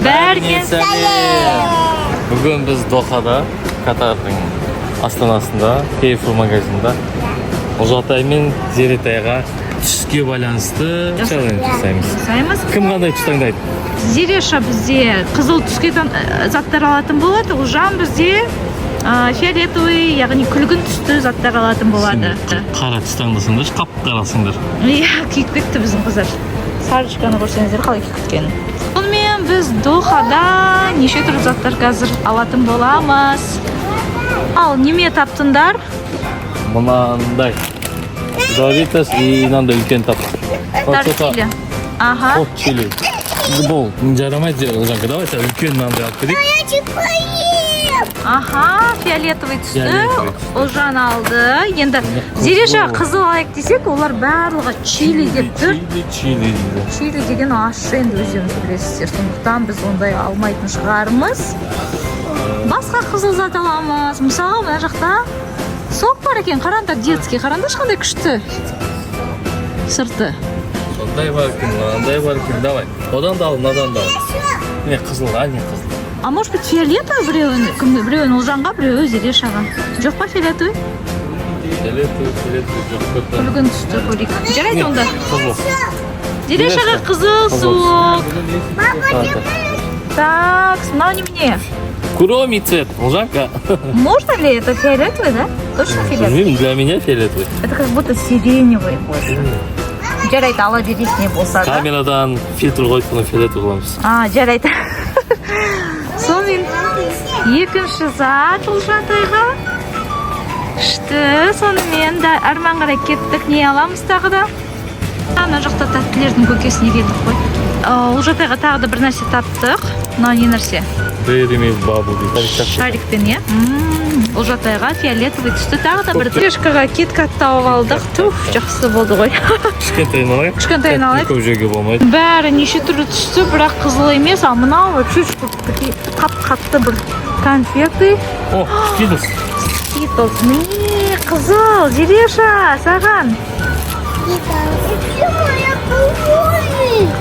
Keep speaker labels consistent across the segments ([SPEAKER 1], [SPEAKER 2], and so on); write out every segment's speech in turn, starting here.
[SPEAKER 1] Бәрге сәлем. Бүгін біз Дохада, Катардың астанасында, Carrefour магазинда Ұлжатай мен Зеретайға түске байланысты челлендж жасаймыз. Кім қандай түс таңдайды?
[SPEAKER 2] Зереша бізде қызыл түске заттар алатын болады, Ұлжан бізде фиолетовый, яғни күлгін түсті заттар алатын болады.
[SPEAKER 1] Қара түс таңдасыңдар, қап-қарасыңдар.
[SPEAKER 2] Иә, киіп кетті біздің қыздар. Сарышканы көрсеңіздер қалай киіп кеткенін. Сонымен біз Дохада неше түрлі заттар қазір алатын боламыз. Ал неме таптыңдар?
[SPEAKER 1] Мынандай Доритос и мынандай үлкен таптық.
[SPEAKER 2] Тортили. Ага.
[SPEAKER 1] Хот чили. Бұл жарамайды Ұлжанға, давай үлкен мынандай алып берейік.
[SPEAKER 2] Аха, фиолетовый түсті Ұлжан алды. Енді Зереша қызыл алайық десек, олар барлығы чили деп тұр. Чили деген ащы, енді өздеріңіз білесіздер. Сондықтан біз ондай алмайтын шығармыз. Басқа қызыл зат аламыз. Мысалы, мына жақта сок бар екен, қараңдар, детский. Қараңдар, қандай күшті сырты.
[SPEAKER 1] Сондай бар екен, мынандай бар екен. Давай. Одан да ал, мынадан да ал. Не қызыл, не қызыл.
[SPEAKER 2] А может быть фиолетовый біреуін Ұлжанға, біреуі Зерешаға. Жоқ па фиолетовый?
[SPEAKER 1] Фиолетовый жоқ.
[SPEAKER 2] Күлгін түсті көрейік. Жарайды онда. Зерешаға қызыл суық. Так, мынау немене?
[SPEAKER 1] Куроми цвет, Ұлжанка.
[SPEAKER 2] Можно ли это фиолетовый, да? Точно фиолетовый?
[SPEAKER 1] Для меня фиолетовый.
[SPEAKER 2] Это как будто сиреневый. Жарайды, ала берейік не болса да.
[SPEAKER 1] Камерадан фильтр қойып, фиолетовый қыламыз.
[SPEAKER 2] Жарайды. Сонымен екінші зат Ұлжатайға. Күшті, сонымен да арман қарай кеттік. Не аламыз тағы да? Ана жақта тәттілердің көкесіне келдік қой. Ұлжатайға тағы да бір нәрсе таптық. Мына не нәрсе? Шарикпен, е? Ұлжатайға фиолетовый түсті тағы да бір. Зерешкаға кит-кат тауып алдық. Туф, жақсы болды ғой.
[SPEAKER 1] Кішкентайын алайық.
[SPEAKER 2] Кішкентайын алайық.
[SPEAKER 1] Көп жеуге болмайды.
[SPEAKER 2] Бәрі неше түрлі түсті, бірақ қызыл емес. Ал мынау қап-қатты бір конфеты.
[SPEAKER 1] О, Skittles.
[SPEAKER 2] Skittles. Міне, қызыл, Зереша, саған.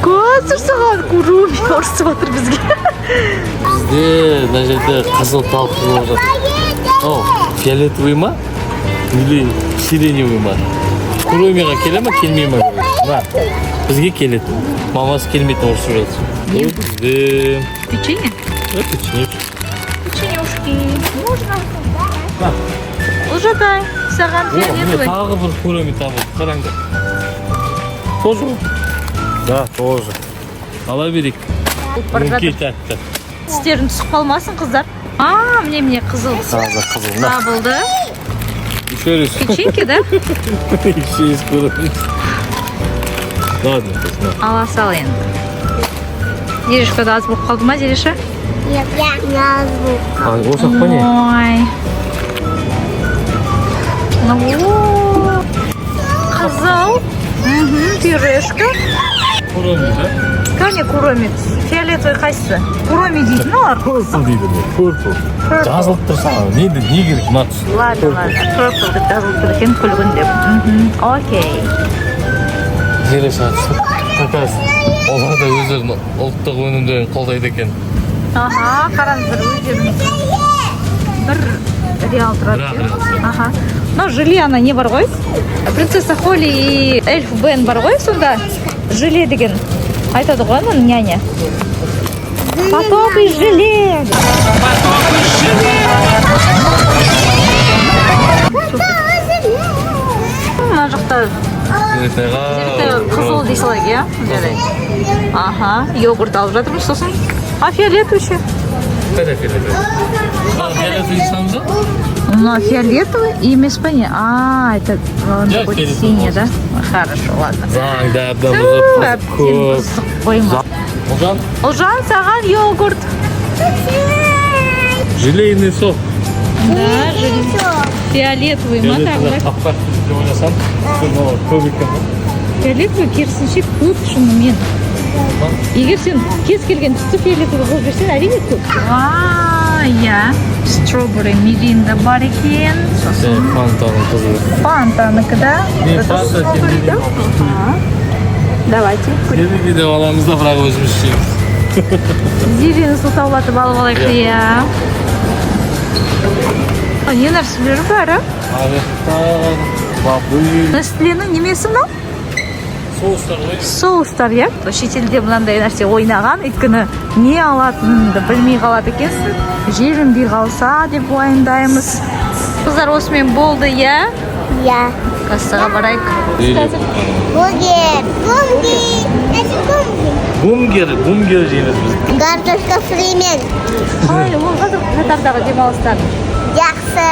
[SPEAKER 2] Көзір саған Куроми ұрсып отыр бізге.
[SPEAKER 1] Бізде мына жерде қызыл талқы болып жатыр. О, фиолетовый ма? Или сиреневый ма? Куромиға келе ма, келмей ма? Бізге келеді. Мамасы келмейтін ұрсып жатыр. Бізде...
[SPEAKER 2] Печенье?
[SPEAKER 1] Печенье.
[SPEAKER 2] Печенюшки. Можно? Ұлжатай, саған фиолетовый.
[SPEAKER 1] Тағы бір Куроми табылды. Қараңдар. Тоже? Да, тоже. Ала берейік. Мүнкей тәтті.
[SPEAKER 2] Тістерін түсіп қалмасын, қыздар. Міне қызыл.
[SPEAKER 1] Қызыл.
[SPEAKER 2] Табылды.
[SPEAKER 1] Еще раз.
[SPEAKER 2] Печеньки, да?
[SPEAKER 1] Еще из Куроми. Ладно,
[SPEAKER 2] ала сал енді. Зерешкада аз болып қалды ма, Зереша?
[SPEAKER 3] Нет, не аз болып қалды.
[SPEAKER 1] Осақ па не?
[SPEAKER 2] Ой. Қызыл. Пюрешка.
[SPEAKER 1] Куроми, да?
[SPEAKER 2] Кәне Куроми. Фиолетовый қайсысы? Куроми дейтін олар.
[SPEAKER 1] Purple дейді ме? Purple. Жазылып тұрса, не керек мына түс?
[SPEAKER 2] Ладно. Purple деп жазылып тұр екен, күлгін деп. Окей.
[SPEAKER 1] Зереша түсіп. Какас. Олар да өздерінің ұлттық өнімдерін қолдайды екен.
[SPEAKER 2] Қараңыздар, өздеріңіз. Бір реал тұрады. Мынау желе ана не бар ғой? Принцесса Холли и Эльф Бен бар ғой сонда? Желе деген айтады ғой оның няня. Потоп из желе. Мына жақта қызыл дей салайық, иә? Жарайды. Йогурт алып жатырмыз сосын. Фиолетовый ше.
[SPEAKER 1] Қайда фиолетовый? Фиолетовый санжа?
[SPEAKER 2] Ну, фиолетовый и емес па не? Это такой синий, да? Хорошо, ладно.
[SPEAKER 1] Заңда
[SPEAKER 2] Ұлжан, саған йогурт.
[SPEAKER 1] Желейный сок.
[SPEAKER 2] Да, фиолетовый ма тағы? Фиолетовый керісінше көп шынымен. Егер сен кез келген түсті фиолетовый қылып берсең, әрине көп. Иә. Strawberry миринда бар екен.
[SPEAKER 1] Фантаның қызы.
[SPEAKER 2] Фантаныкі да?
[SPEAKER 1] Фанта
[SPEAKER 2] Давайте.
[SPEAKER 1] Сені видео аламыз да, бірақ өзіміз ішеміз.
[SPEAKER 2] Зерені сылтаулатып алып алайық иә. Не нәрселер бәрі?
[SPEAKER 1] Арықтар, бабы,
[SPEAKER 2] Нестленің немесі мынау?
[SPEAKER 1] соустар ғой.
[SPEAKER 2] Соустар, иә? Шетелде мынандай нәрсе ойнаған, өйткені не алатыныңды білмей қалады екенсің. Жерінбей қалса деп уайымдаймыз. Қыздар осымен болды, иә?
[SPEAKER 3] Я.
[SPEAKER 2] Кассаға барайық.
[SPEAKER 3] Бургер.
[SPEAKER 1] Бумгер жейміз біз.
[SPEAKER 3] Картошка фримен.
[SPEAKER 2] Қалай, ол қазір Катардағы демалыстар.
[SPEAKER 3] Жақсы.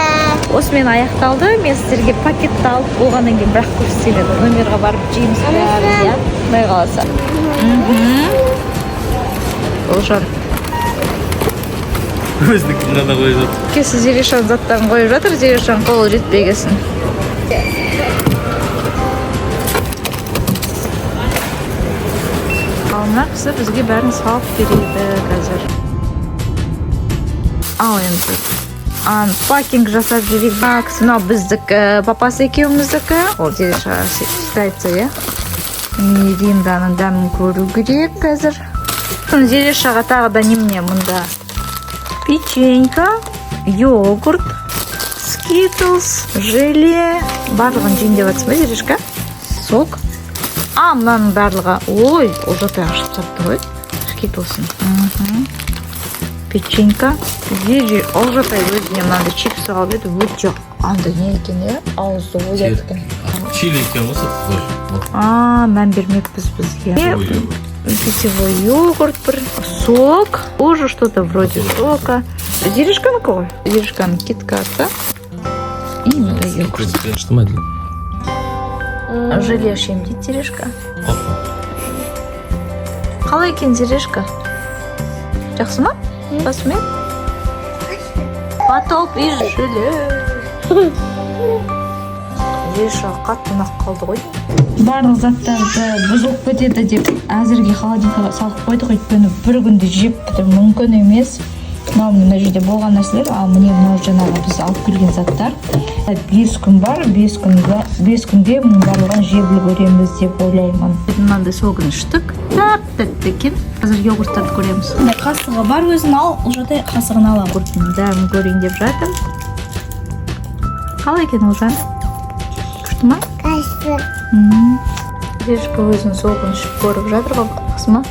[SPEAKER 2] Осымен аяқталды. Мен сіздерге пакетті алып болғаннан кейін бірақ көрсетеледі. Номерға барып жейміз бәрі, иә? Құдай қаласа. Олжан.
[SPEAKER 1] Өздікін ғана қойып жатыр.
[SPEAKER 2] Кесі Зерешан заттарын қойып жатыр. Зерешан қолы жетпегесін. Ал мына кісі бізге бәрін салып береді қазір. Ал енді пакинг жасап жіберейік. Мына кісі мынау біздікі, папасы екеуміздікі. Ол Зереша шыдайды, иә? Миринданың дәмін көру керек қазір. Зерешаға тағы да немене мұнда? Печенька, йогурт, скитлс, желе. Барлығын жейін деп жатсың ба, Зерешка? Сок. Мынаның барлығы. Ой, олжатай ашып тапты ғой. Скитлсын. Печенька. Олжатай өзіне мынандай чипсы алып еді. Өте анда не екен, е? Ауызды ойдады екен.
[SPEAKER 1] Чили екен осы.
[SPEAKER 2] Мән бермеппіз бізге. Питьевой йогурт бір. Сок. Тоже что-то вроде сока. Зерешканікі ғой. Зерешканың киткаты. И мында йогурт.
[SPEAKER 1] Что мәділі?
[SPEAKER 2] Желе ашем дейді Зерешка. Қалай екен Зерешка? Жақсы ма? Басымен? Потоп и желе. Зереша қатты ұнап қалды ғой. Барлық заттарды бұзылып кетеді деп әзірге холодильникқа салып қойдық, өйткені бір күнде жеп бітіру мүмкін емес. Мына жерде болған нәрселер, ал міне мынау жаңағы біз алып келген заттар. 5 күн бар, 5 күнде мұның барлығын жеп үлгереміз деп ойлаймын. Мынандай согын іштік. Тәп-тәтті екен. Қазір йогурттарды көреміз. Қасығы бар, өзін ал, Олжатай қасығын ала. Йогурттың дәмін көрейін деп жатыр. Қалай екен Олжан? Күшті ма?
[SPEAKER 3] Қайсы.
[SPEAKER 2] Зерешка өзінің согын ішіп көріп жатыр ғой, қасыма.